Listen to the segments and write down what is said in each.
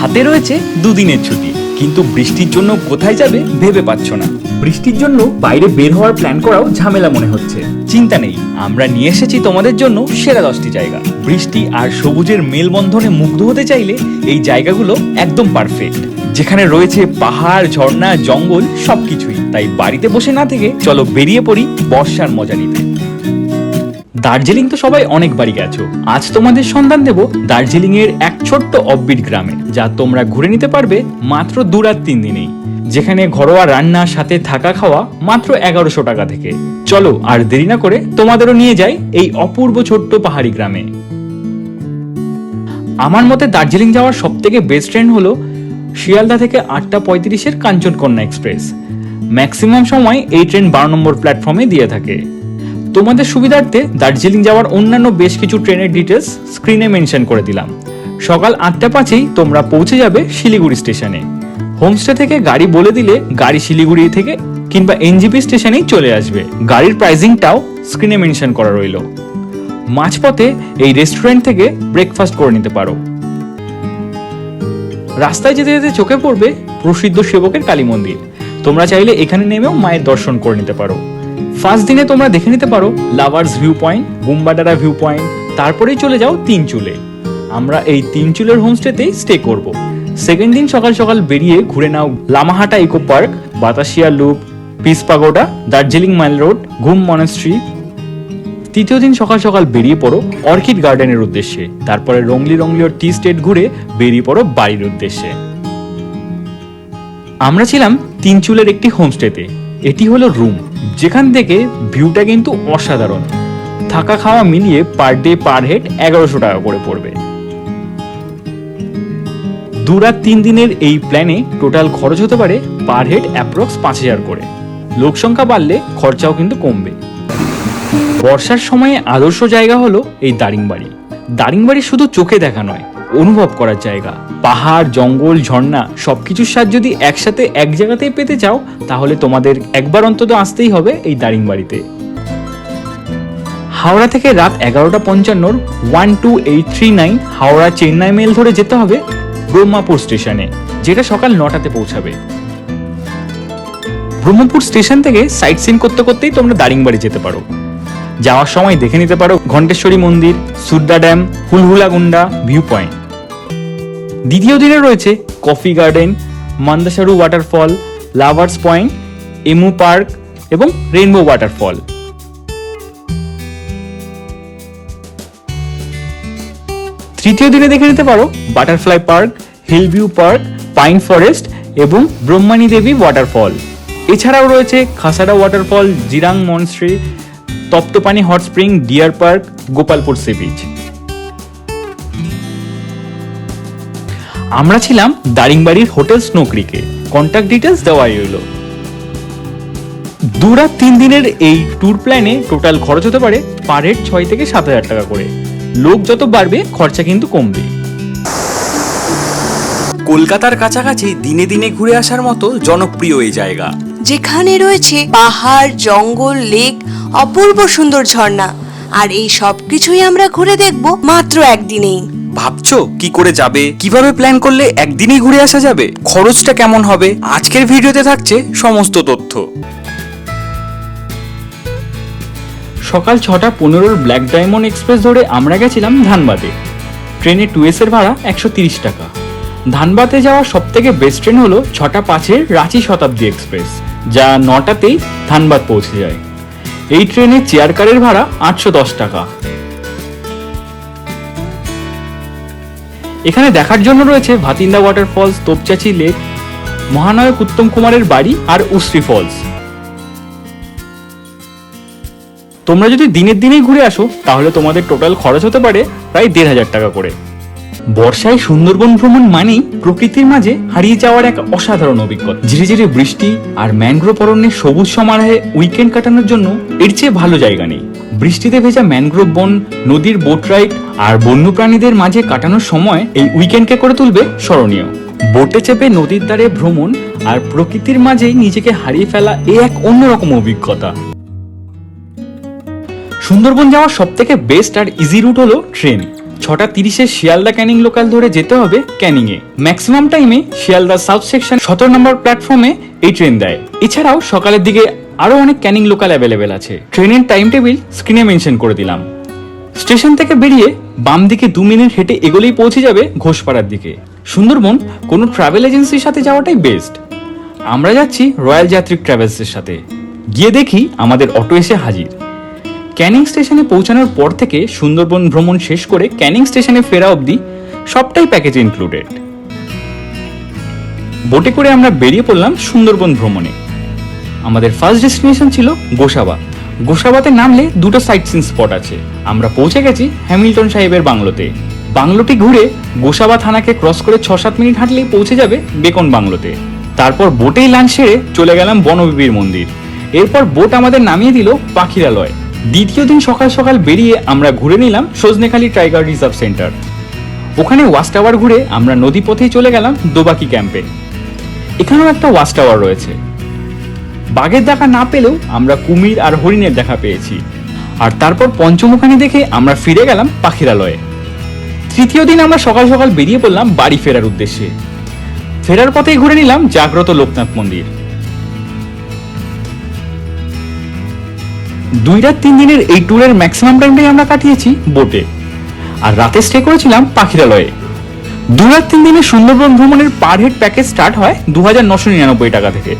হাতে রয়েছে দুদিনের ছুটি, কিন্তু বৃষ্টির জন্য কোথায় যাবে ভেবে পাচ্ছ না। বৃষ্টির জন্য বাইরে বের হওয়ার প্ল্যান করাও ঝামেলা মনে হচ্ছে। চিন্তা নেই, আমরা নিয়ে এসেছি তোমাদের জন্য সেরা 10টি জায়গা। বৃষ্টি আর সবুজের মেলবন্ধনে মুগ্ধ হতে চাইলে এই জায়গাগুলো একদম পারফেক্ট, যেখানে রয়েছে পাহাড়, ঝর্ণা, জঙ্গল সবকিছুই। তাই বাড়িতে বসে না থেকে চলো বেরিয়ে পড়ি বর্ষার মজা নিতে। দার্জিলিং তো সবাই অনেকবারই গেছো, আজ তোমাদের সন্ধান দেব দার্জিলিং এর এক ছোট্ট অফবিট গ্রামে, যা তোমরা ঘুরে নিতে পারবে মাত্র 2 রাত 3 দিনেই, যেখানে ঘরোয়া রান্না সাথে থাকা খাওয়া মাত্র 1100 টাকা থেকে। চলো আর দেরি না করে তোমাদেরও নিয়ে যাই এই অপূর্ব ছোট্ট পাহাড়ি গ্রামে। আমার মতে দার্জিলিং যাওয়ার সব থেকে বেস্ট ট্রেন হলো শিয়ালদা থেকে 8:35-এর কাঞ্চনকন্যা এক্সপ্রেস। ম্যাক্সিমাম সময় এই ট্রেন 12 নম্বর প্ল্যাটফর্মে দিয়ে থাকে। তোমাদের সুবিধার্থে দার্জিলিং যাওয়ার অন্যান্য বেশ কিছু ট্রেনের ডিটেলস স্ক্রিনে মেনশন করে দিলাম। সকাল 8:05-এই তোমরা পৌঁছে যাবে শিলিগুড়ি স্টেশনে। হোমস্টে থেকে গাড়ি বলে দিলে গাড়ি শিলিগুড়ি থেকে কিংবা এনজিপি স্টেশনেই চলে আসবে। গাড়ির প্রাইসিংটাও স্ক্রিনে মেনশন করা রইল। মাঝপথে এই রেস্টুরেন্ট থেকে ব্রেকফাস্ট করে নিতে পারো। রাস্তায় যেতে যেতে চোখে পড়বে প্রসিদ্ধ সেবকের কালী মন্দির। তোমরা চাইলে এখানে নেমেও মায়ের দর্শন করে নিতে পারো। ফার্স্ট দিনে তোমরা দেখে নিতে পারো lovers view point, Bumbadara view point, তারপরেই চলে যাও 3 চুলে। আমরা এই 3 চুলের হোমস্টেতেই স্টে করব। সেকেন্ড দিন সকাল সকাল বেরিয়ে ঘুরে নাও Lamahatta eco park, Batasia loop, peace pagoda, Darjeeling mile road, Ghum monastery. তৃতীয় দিন সকাল সকাল বেরিয়ে পড়ো অর্কিড গার্ডেনের উদ্দেশ্যে। তারপরে রংলি টি স্টেট ঘুরে বেরিয়ে পড়ো বাড়ির উদ্দেশ্যে। আমরা ছিলাম 3 চুলের একটি হোমস্টেতে। এটি হলো রুম, যেখান থেকে ভিউটা কিন্তু অসাধারণ। থাকা খাওয়া মিলিয়ে পার ডে পার হেড 1100 টাকা করে পড়বে। 2 রাত 3 দিনের এই প্ল্যানে টোটাল খরচ হতে পারে পার হেড অ্যাপ্রক্স 5000 করে। লোক সংখ্যা বাড়লে খরচাও কিন্তু কমবে। বর্ষার সময়ে আদর্শ জায়গা হলো এই দারিংবাড়ি। দারিংবাড়ি শুধু চোখে দেখা নয়, অনুভব করার জায়গা। পাহাড়, জঙ্গল, ঝর্ণা সবকিছুর স্বাদ যদি একসাথে এক জায়গাতেই পেতে চাও, তাহলে তোমাদের একবার অন্তত আসতেই হবে এই দারিংবাড়িতে। হাওড়া থেকে রাত 11:55 12839 হাওড়া চেন্নাই মেল ধরে যেতে হবে ব্রহ্মপুর স্টেশনে, যেটা সকাল 9টাতে পৌঁছাবে। ব্রহ্মপুর স্টেশন থেকে সাইট সিন করতে করতেই তোমরা দারিংবাড়ি যেতে পারো। যাওয়ার সময় দেখে নিতে পারো Ghanteswari Mandir, Sudda dam, Hulhulagunda view point. দ্বিতীয় দিনে রয়েছে coffee garden, Mandasaru waterfall, lovers point, emu park এবং রেইনবো ওয়াটারফল। তৃতীয় দিনে দেখে নিতে পারো butterfly park, hill view park, pine forest এবং ব্রহ্মানী দেবী ওয়াটারফল। এছাড়াও রয়েছে Khasada waterfall, Jirang monastery, Taptapani hot spring, deer park, Gopalpur sea beach. আমরা ছিলাম দারিংবাড়ির হোটেল স্নো ক্রিকে। কন্ট্যাক্ট ডিটেলস দেওয়াই রইল। 2 রাত 3 দিনের এই ট্যুর প্ল্যানে টোটাল খরচ হতে পারে পার হেড 6 থেকে 7000 টাকা করে। লোক যত বাড়বে খরচা কিন্তু কমবে। কলকাতার কাছাকাছি দিনে দিনে ঘুরে আসার মতো জনপ্রিয় এই জায়গা, যেখানে রয়েছে পাহাড়, জঙ্গল, লেক, অপূর্ব সুন্দর ঝর্ণা। আর এই সব কিছুই আমরা ঘুরে দেখব মাত্র একদিনেই। ভাবছো কি করে যাবে, কিভাবে প্ল্যান করলে একদিনেই ঘুরে আসা যাবে, খরচটা কেমন হবে? আজকের ভিডিওতে থাকছে সমস্ত তথ্য। সকাল 6:15 ব্ল্যাক ডায়মন্ড এক্সপ্রেস ধরে আমরা গেছিলাম ধানবাদে। ট্রেনে 2S এর ভাড়া 130 টাকা। ধানবাদে যাওয়ার সব থেকে বেস্ট ট্রেন হলো 6:05-এর রাঁচি শতাব্দী এক্সপ্রেস, যা 9টাতেই ধানবাদ পৌঁছে যায়। এই ট্রেনে চেয়ার কারের ভাড়া 810 টাকা। এখানে দেখার জন্য রয়েছে ভাতিন্দা ওয়াটারফলস, তোপচাচি লেক, মহানায়ক উত্তম কুমারের বাড়ি আর উশ্রী ফলস। তোমরা যদি দিনের দিনেই ঘুরে আসো, তাহলে তোমাদের টোটাল খরচ হতে পারে প্রায় 1500 টাকা করে। বর্ষায় সুন্দরবন ভ্রমণ মানেই প্রকৃতির মাঝে হারিয়ে যাওয়ার এক অসাধারণ অভিজ্ঞতা। ধীরে ধীরে বৃষ্টি আর ম্যানগ্রোভ অরণ্যের সবুজ সমারোহে উইকেন্ড কাটানোর জন্য এর চেয়ে ভালো জায়গা নেই। বৃষ্টিতে ভেজা ম্যানগ্রোভ বন, নদীর বোট রাইড আর বন্যপ্রাণীদের মাঝে কাটানোর সময় এই উইকেন্ডকে করে তুলবে স্মরণীয়। বোটে চেপে নদীর ধারে ভ্রমণ আর প্রকৃতির মাঝেই নিজেকে হারিয়ে ফেলা এ এক অন্যরকম অভিজ্ঞতা। সুন্দরবন যাওয়ার সব থেকে বেস্ট আর ইজি রুট হলো ট্রেন। 6:30 শিয়ালদা ক্যানিং লোকাল ধরে যেতে হবে ক্যানিংয়ে। ম্যাক্সিমাম টাইমে শিয়ালদা সাউথ সেকশন 17 নম্বর প্ল্যাটফর্মে এই ট্রেন দেয়। এছাড়াও সকালের দিকে আরো অনেক ক্যানিং লোকাল অ্যাভেলেবেল আছে। ট্রেনের টাইম টেবিল স্ক্রিনে মেনশন করে দিলাম। স্টেশন থেকে বেরিয়ে বাম দিকে 2 মিনিট হেঁটে এগোলেই পৌঁছে যাবে ঘোষপাড়ার দিকে। সুন্দরবন কোনো ট্রাভেল এজেন্সির সাথে যাওয়াটাই বেস্ট। আমরা যাচ্ছি রয়্যাল যাত্রিক ট্রাভেলসের সাথে। গিয়ে দেখি আমাদের অটো এসে হাজির। ক্যানিং স্টেশনে পৌঁছানোর পর থেকে সুন্দরবন ভ্রমণ শেষ করে ক্যানিং স্টেশনে ফেরা অবধি সবটাই প্যাকেজে ইনক্লুডেড। বোটে করে আমরা বেরিয়ে পড়লাম সুন্দরবন ভ্রমণে। আমাদের ফার্স্ট ডেস্টিনেশন ছিল গোসাবা। গোসাবাতে নামলে 2টো সাইট সিন স্পট আছে। আমরা পৌঁছে গেছি হ্যামিল্টন সাহেবের বাংলোতে। বাংলোটি ঘুরে গোসাবা থানাকে ক্রস করে 6-7 মিনিট হাঁটলেই পৌঁছে যাবে বেকন বাংলোতে। তারপর বোটেই লাঞ্চ সেরে চলে গেলাম বনবিবির মন্দির। এরপর বোট আমাদের নামিয়ে দিল পাখিরালয়। দ্বিতীয় দিন সকাল সকাল বেরিয়ে আমরা ঘুরে নিলাম সজনেখালি টাইগার রিজার্ভ সেন্টার। ওখানে ওয়াচ টাওয়ার ঘুরে আমরা নদী পথেই চলে গেলাম দোবাকি ক্যাম্পে। এখানেও একটা ওয়াচ টাওয়ার রয়েছে। বাঘের দেখা না পেলেও আমরা কুমির আর হরিণের দেখা পেয়েছি। আর তারপর পঞ্চমুখানি দেখে আমরা ফিরে গেলাম পাখিরালয়ে। তৃতীয় দিন আমরা সকাল সকাল বেরিয়ে পড়লাম বাড়ি ফেরার উদ্দেশ্যে। ফেরার পথেই ঘুরে নিলাম জাগ্রত লোকনাথ মন্দির। 2 রাত 3 দিনের এই ট্যুরের ম্যাক্সিমাম টাইমটাই আমরা কাটিয়েছি বোটে, আর রাতে স্টে করেছিলাম পাখিরালয়ে। 2 রাত 3 দিনের সুন্দরবন ভ্রমণের পার হেড প্যাকেজ স্টার্ট হয় 2999 টাকা থেকে।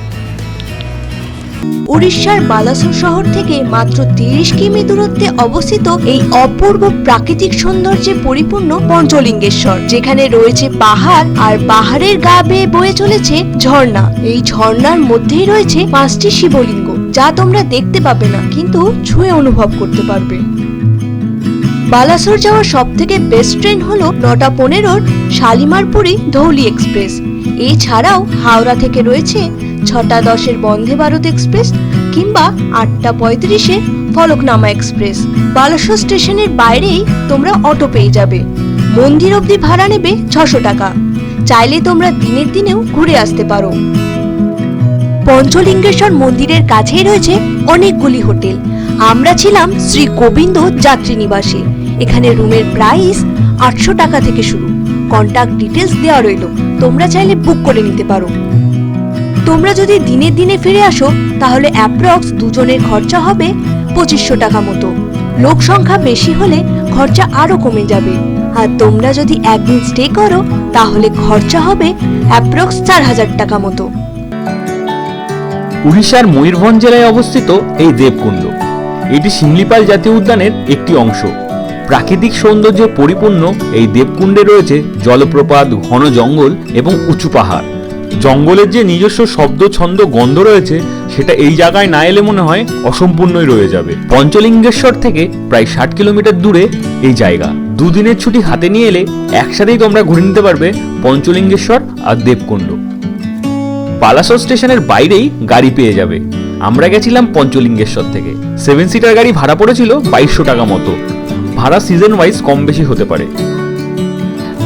উড়িষ্যার বালাসোর শহর থেকে মাত্র 30 কিমি দূরত্বে অবস্থিত এই অপূর্ব প্রাকৃতিক সৌন্দর্যে পরিপূর্ণ পঞ্চলিঙ্গেশ্বর, যেখানে রয়েছে পাহাড় আর পাহাড়ের গা বেয়ে বয়ে চলেছে ঝর্ণা। এই ঝর্ণার মধ্যেই রয়েছে 5টি শিবলিঙ্গ, যা তোমরা দেখতে পাবে না কিন্তু ছুঁয়ে অনুভব করতে পারবে। বালাসোর যাওয়ার সব থেকে বেস্ট ট্রেন হলো 9:15 শালিমারপুরি ধৌলি এক্সপ্রেস। এছাড়াও হাওড়া থেকে রয়েছে 6:10 বন্দে ভারত এক্সপ্রেস কিংবা 8:35 ফলকনামা এক্সপ্রেস। বালাসোর স্টেশনের বাইরেই তোমরা অটো পেয়ে যাবে। মন্দির অবধি ভাড়া নেবে 600 টাকা। চাইলে তোমরা দিনের দিনেও ঘুরে আসতে পারো। পঞ্চলিঙ্গেশ্বর মন্দিরের কাছেই রয়েছে অনেকগুলি হোটেল। আমরা ছিলাম শ্রী গোবিন্দ যাত্রী নিবাসে। এখানে রুমের প্রাইস 800 টাকা থেকে শুরু। কন্টাক্ট ডিটেলস দেওয়া রইল, তোমরা চাইলে বুক করে নিতে পারো। তোমরা যদি দিনের দিনে ফিরে আসো তাহলে অ্যাপ্রক্স দুজনের খরচা হবে 2500 টাকা মতো। লোক সংখ্যা বেশি হলে খরচা আরো কমে যাবে। আর তোমরা যদি একদিন স্টে করো তাহলে খরচা হবে অ্যাপ্রক্স 4000 টাকা মতো। উড়িষ্যার ময়ূরভঞ্জ জেলায় অবস্থিত এই দেবকুণ্ড, এটি শিমলিপাল জাতীয় উদ্যানের একটি অংশ। প্রাকৃতিক সৌন্দর্যে পরিপূর্ণ এই দেবকুণ্ডে রয়েছে জলপ্রপাত, ঘন জঙ্গল এবং উঁচু পাহাড়। জঙ্গলের যে নিজস্ব শব্দ, ছন্দ, গন্ধ রয়েছে সেটা এই জায়গায় না এলে মনে হয় অসম্পূর্ণই রয়ে যাবে। পঞ্চলিঙ্গেশ্বর থেকে প্রায় 60 কিলোমিটার দূরে এই জায়গা। 2 দিনের ছুটি হাতে নিয়ে এলে একসাথেই তোমরা ঘুরে নিতে পারবে পঞ্চলিঙ্গেশ্বর আর দেবকুণ্ড। বালাসোর স্টেশনের বাইরেই গাড়ি পেয়ে যাবে। আমরা গেছিলাম পঞ্চলিঙ্গেশ্বর থেকে। 7 সিটার গাড়ি ভাড়া পড়েছিল 2200 টাকা মতো। ভাড়া সিজন ওয়াইজ কম বেশি হতে পারে।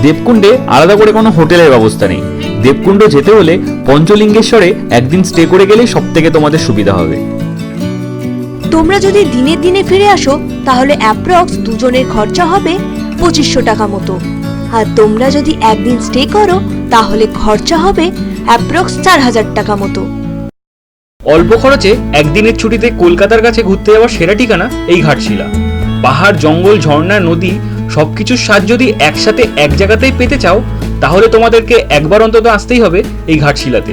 দেবকুণ্ডে আলাদা করে কোনো হোটেলের ব্যবস্থা নেই। দেবকুণ্ড যেতে হলে পঞ্চলিঙ্গেশ্বরে একদিন স্টে করে গেলেই সব থেকে তোমাদের সুবিধা হবে। তোমরা যদি দিনের দিনে ফিরে আসো তাহলে অ্যাপ্রক্স দুজনের খরচা হবে 2500 টাকা মতো। আর তোমরা যদি একদিন স্টে করো তাহলে খরচা হবে অ্যাপ্রক্স 4000 টাকা মতো। অল্প খরচে একদিনের ছুটিতে কলকাতার কাছে ঘুরতে যাওয়ার সেরা ঠিকানা এই ঘাটশিলা। পাহাড়, জঙ্গল, ঝর্ণা, নদী সবকিছুর স্বাদ যদি একসাথে এক জায়গাতেই পেতে চাও তাহলে তোমাদেরকে একবার অন্তত আসতেই হবে এই ঘাটশিলাতে।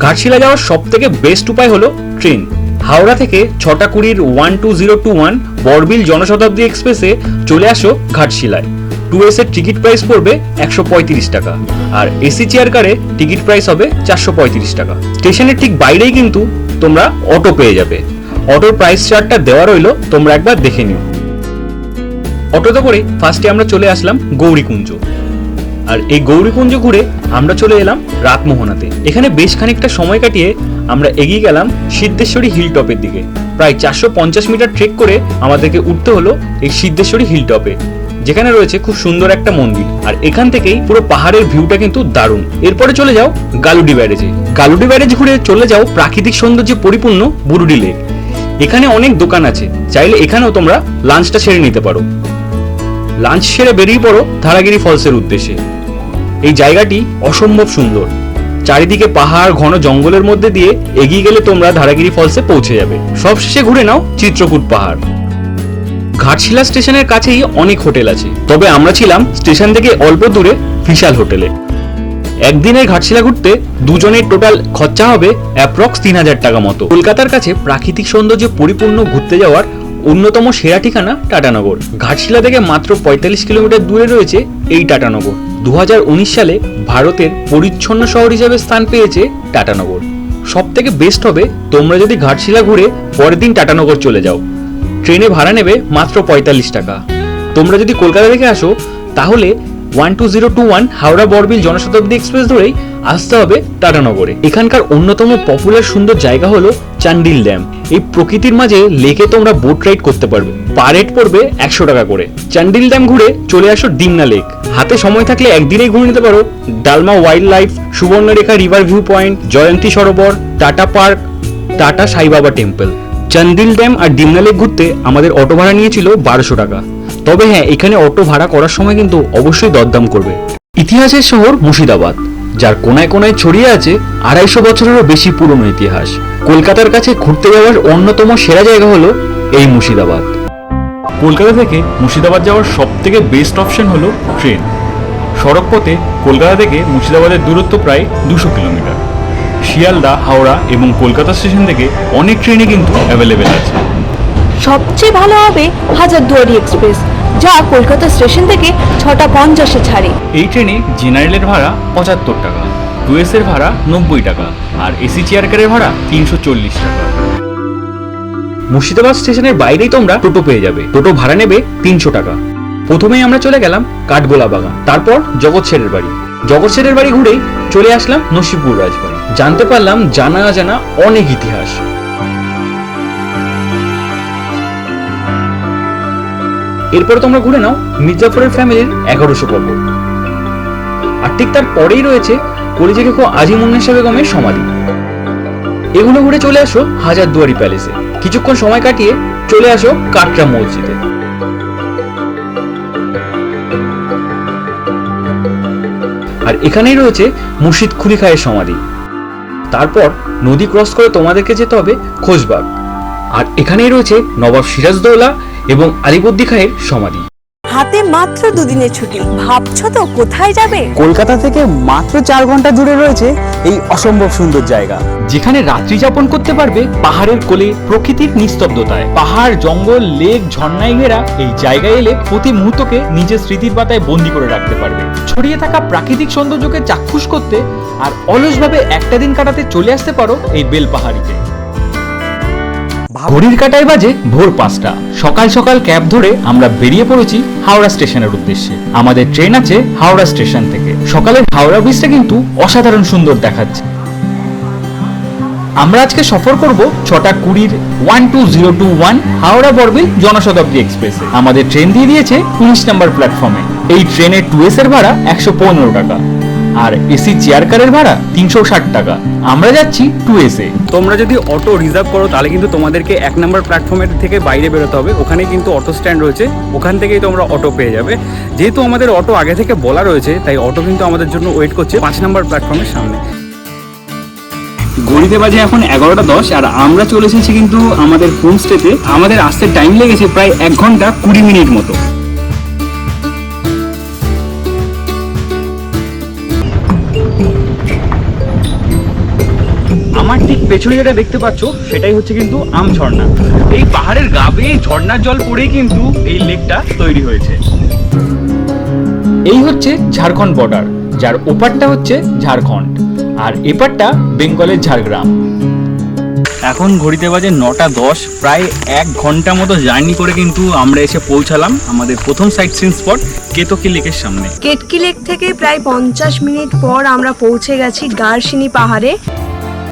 ঘাটশিলা যাওয়ার সব থেকে বেস্ট উপায় হলো ট্রেন। হাওড়া থেকে 6:20 12021 বড়বিল জনশতাব্দী এক্সপ্রেসে চলে আসো ঘাটশিলায়। 2S এর টিকিট প্রাইস পড়বে 135 টাকা, আর এসি চেয়ার কারে টিকিট প্রাইস হবে 435 টাকা। স্টেশনের ঠিক বাইরেই কিন্তু তোমরা অটো পেয়ে যাবে। অটোর প্রাইস চার্টটা দেওয়া রইলো, তোমরা একবার দেখে নিও। অটোতে করে ফার্স্টে আমরা চলে আসলাম গৌরীকুঞ্জ, আর এই গৌরীকুঞ্জ ঘুরে আমরা চলে এলাম রাতমোহনাতে। এখানে বেশ খানিকটা সময় কাটিয়ে আমরা এগিয়ে গেলাম সিদ্ধেশ্বরী হিল টপের দিকে। প্রায় 450 মিটার ট্রেক করে আমাদেরকে উঠতে হলো এই সিদ্ধেশ্বরী হিল টপে, যেখানে রয়েছে খুব সুন্দর একটা মন্দির। আর এখান থেকেই পুরো পাহাড়ের ভিউটা কিন্তু দারুণ। এরপরে চলে যাও গালুডি ব্যারেজে। গালুডি ব্যারেজ ঘুরে চলে যাও প্রাকৃতিক সৌন্দর্যে পরিপূর্ণ বুরুডি লেক। এখানে অনেক দোকান আছে, চাইলে এখানেও তোমরা লাঞ্চটা সেরে নিতে পারো। লাঞ্চ সেরে বেরিয়ে পড়ো ধারাগিরি ফলসের উদ্দেশ্যে। এই জায়গাটি অসম্ভব সুন্দর, চারিদিকে পাহাড় ঘন জঙ্গলের মধ্যে দিয়ে এগিয়ে গেলে তোমরা ধারাগিরি ফলসে পৌঁছে যাবে। সবশেষে ঘুরে নাও চিত্রকূট পাহাড়। ঘাটশিলা স্টেশনের কাছেই অনেক হোটেল আছে, তবে আমরা ছিলাম স্টেশন থেকে অল্প দূরে বিশাল হোটেলে। একদিনের ঘাটশিলা ঘুরতে দুজনের টোটাল খরচা হবে অ্যাপ্রক্স 3000 টাকা মতো। কলকাতার কাছে প্রাকৃতিক সৌন্দর্যে পরিপূর্ণ ঘুরতে যাওয়ার অন্যতম সেরা ঠিকানা টাটানগর। ঘাটশিলা থেকে মাত্র 45 কিলোমিটার দূরে রয়েছে এই টাটানগর। 2019 সালে ভারতের পরিচ্ছন্ন শহর হিসেবে স্থান পেয়েছে টাটানগর। সব থেকে বেস্ট হবে তোমরা যদি ঘাটশিলা ঘুরে পরের দিন টাটানগর চলে যাও। ট্রেনে ভাড়া নেবে মাত্র 45 টাকা। তোমরা যদি কলকাতা থেকে আসো তাহলে 12021 হাওড়া বড়বিল জনশতাব্দী এক্সপ্রেস ধরেই আসতে হবে টাটানগরে। এখানকার অন্যতম পপুলার সুন্দর জায়গা হলো চান্ডিল ড্যাম। এই প্রকৃতির মাঝে লেকে তোমরা বোট রাইড করতে পারবে, পার হেড পড়বে 100 টাকা করে। চান্ডিল ড্যাম ঘুরে চলে আসো ডিমনা লেক। হাতে সময় থাকলে একদিনেই ঘুরে নিতে পারো Dalma wildlife, Subarnarekha river view point, Jayanti Sarovar, Tata park, Tata Saibaba temple. Chandil dam আর ডিমনা লেক ঘুরতে আমাদের অটো ভাড়া নিয়েছিল 1200 টাকা। তবে হ্যাঁ, এখানে অটো ভাড়া করার সময় কিন্তু অবশ্যই দরদাম করবে। ইতিহাসের শহর মুর্শিদাবাদ, যার কোনায় কোনায় ছড়িয়ে আছে 250 বছরেরও বেশি পুরনো ইতিহাস। কলকাতার কাছে ঘুরতে যাওয়ার অন্যতম সেরা জায়গা হলো এই মুর্শিদাবাদ। কলকাতা থেকে মুর্শিদাবাদ যাওয়ার সব থেকে বেস্ট অপশন হলো ট্রেন। সড়ক পথে কলকাতা থেকে মুর্শিদাবাদের দূরত্ব প্রায় 200 কিলোমিটার। শিয়ালদা, হাওড়া এবং কলকাতা স্টেশন থেকে অনেক ট্রেনই কিন্তু অ্যাভেলেবেল আছে। সবচেয়ে ভালো হবে হাজারদুয়ারি এক্সপ্রেস, যা কলকাতা স্টেশন থেকে 6:50 ছাড়ে। এই ট্রেনে জেনারেলের ভাড়া 75 টাকা, টুএসের ভাড়া 90 টাকা আর এসি চেয়ার কারের ভাড়া 340 টাকা। মুর্শিদাবাদ স্টেশনের বাইরেই তোমরা টোটো পেয়ে যাবে। টোটো ভাড়া নেবে 300 টাকা। প্রথমেই আমরা চলে গেলাম কাঠগোলা বাগান, তারপর জগৎ শেরের বাড়ি। জগৎ শেরের বাড়ি ঘুরেই চলে আসলাম নসিপুর রাজবাড়ি। জানতে পারলাম জানা অজানা অনেক ইতিহাস। এরপর তোমরা ঘুরে নাও মির্জাপুরের ফ্যামিলির 1100 কবর। আর ঠিক তার পরেই রয়েছে কলিজে খেকো আজিমুন্নেসা বেগমের সমাধি। এগুলো ঘুরে চলে আসো হাজারদুয়ারি প্যালেসে। কিছুক্ষণ সময় কাটিয়ে চলে আসো কাটরা মসজিদে। আর এখানেই রয়েছে মুর্শিদ কুলি খায়ের সমাধি। তারপর নদী ক্রস করে তোমাদেরকে যেতে হবে খোশবাগ। আর এখানেই রয়েছে নবাব সিরাজদৌলা এবং আলিবর্দী খায়ের সমাধি। হাতে মাত্র 2 দিনের ছুটি, ভাবছো তো কোথায় যাবে? কলকাতা থেকে মাত্র 4 ঘন্টা দূরে রয়েছে এই অসম্ভব সুন্দর জায়গা, যেখানে রাত্রি যাপন করতে পারবে পাহাড়ের কোলে প্রকৃতির নিস্তব্ধতায়। পাহাড়, জঙ্গল, লেক, ঝর্ণায় ঘেরা এই জায়গায় এলে প্রতি মুহূর্তকে নিজের স্মৃতির পাতায় বন্দি করে রাখতে পারবে। ছড়িয়ে থাকা প্রাকৃতিক সৌন্দর্যকে চাক্ষুষ করতে আর অলসভাবে একটা দিন কাটাতে চলে আসতে পারো এই বেলপাহাড়িতে। ঘড়ির কাঁটায় বাজে ভোর 5টা। সকাল সকাল ক্যাব ধরে আমরা বেরিয়ে পড়েছি হাওড়া স্টেশনের উদ্দেশ্যে। আমাদের ট্রেন আছে হাওড়া স্টেশন থেকে। সকালের হাওড়া ব্রিজটা কিন্তু অসাধারণ সুন্দর দেখাচ্ছে। আমরা আজকে সফর করব 6:20 12021 হাওড়া বড়বিল জনশতাব্দী এক্সপ্রেসে। আমাদের ট্রেন দিয়ে দিয়েছে 19 নম্বর প্ল্যাটফর্মে। এই ট্রেনের 2S এর ভাড়া 115 টাকা আর এসি চেয়ার কারের ভাড়া 360 টাকা। আমরা যাচ্ছি 2S এ। তোমরা যদি অটো রিজার্ভ করো তাহলে কিন্তু তোমাদেরকে 1 নম্বর প্ল্যাটফর্মের থেকে বাইরে বেরোতে হবে। ওখানে কিন্তু অটো স্ট্যান্ড রয়েছে, ওখান থেকেই তোমরা অটো পেয়ে যাবে। যেহেতু আমাদের অটো আগে থেকে বলা রয়েছে, তাই অটো কিন্তু আমাদের জন্য ওয়েট করছে 5 নম্বর প্ল্যাটফর্মের সামনে। ঘড়িতে বাজে এখন 11:10 আর আমরা চলে এসেছি কিন্তু আমাদের হোমস্টেতে। আমাদের আসতে টাইম লেগেছে প্রায় 1 ঘন্টা 20 মিনিট মতো। আমার ঠিক পেছনে যেটা দেখতে পাচ্ছ সেটাই হচ্ছে কিন্তু আম ঝর্ণা। এই পাহাড়ের গা বেয়ে ঝর্ণার জল পড়েই কিন্তু এই লেকটা তৈরি হয়েছে। এই হচ্ছে ঝাড়খণ্ড বর্ডার, যার ওপারটা হচ্ছে ঝাড়খণ্ড আর এপারটা বেঙ্গলের ঝাড়গ্রাম। এখন ঘড়িতে বাজে 9:10, প্রায় 1 ঘন্টা মতো জার্নি করে কিন্তু আমরা এসে পৌঁছালাম আমাদের প্রথম সাইট সিন স্পট কেতকী লেকের সামনে। কেতকী লেক থেকে প্রায় 50 মিনিট পর আমরা পৌঁছে গেছি গারসিনী পাহাড়ে।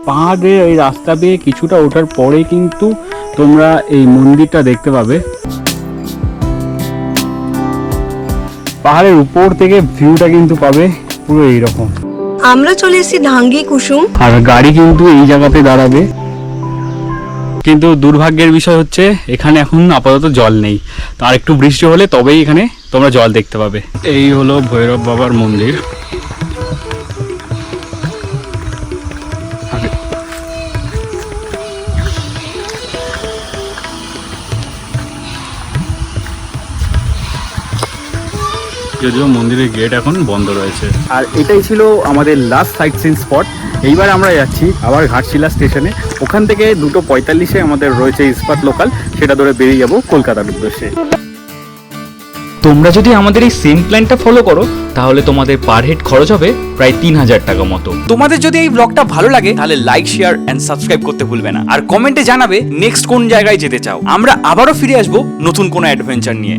পাহাড়ের এই রাস্তা দিয়ে কিছুটা ওঠার পরে কিন্তু তোমরা এই মন্দিরটা দেখতে পাবে। পাহাড়ের উপর থেকে ভিউটা কিন্তু পাবে পুরো এইরকম। আমরা চলে এসেছি ধাঙ্গি কুসুম। আর গাড়ি কিন্তু এই জায়গাতে দাঁড়াবে। কিন্তু দুর্ভাগ্যের বিষয় হচ্ছে এখানে এখন আপাতত জল নেই, তো আর একটু বৃষ্টি হলে তবেই এখানে তোমরা জল দেখতে পাবে। এই হলো ভৈরব বাবার মন্দির। যদিও মন্দিরের গেট এখন বন্ধ রয়েছে। আর এটাই ছিল আমাদের লাস্ট সাইট সিন স্পট। এইবার আমরা যাচ্ছি আবার ঘাটশিলা স্টেশনে, ওখান থেকে 2:45-এ আমাদের রয়েছে ইস্পাত লোকাল, সেটা ধরে বেরিয়ে যাব কলকাতার উদ্দেশ্যে। তোমরা যদি আমাদের এই সেম প্ল্যানটা ফলো করো তাহলে তোমাদের পার হেড খরচ হবে প্রায় 3000 টাকা মতো। তোমাদের যদি এই ব্লগটা ভালো লাগে তাহলে লাইক, শেয়ার এন্ড সাবস্ক্রাইব করতে ভুলবে না, আর কমেন্টে জানাবে নেক্সট কোন জায়গায় যেতে চাও। আমরা আবারও ফিরে আসবো নতুন কোনো অ্যাডভেঞ্চার নিয়ে।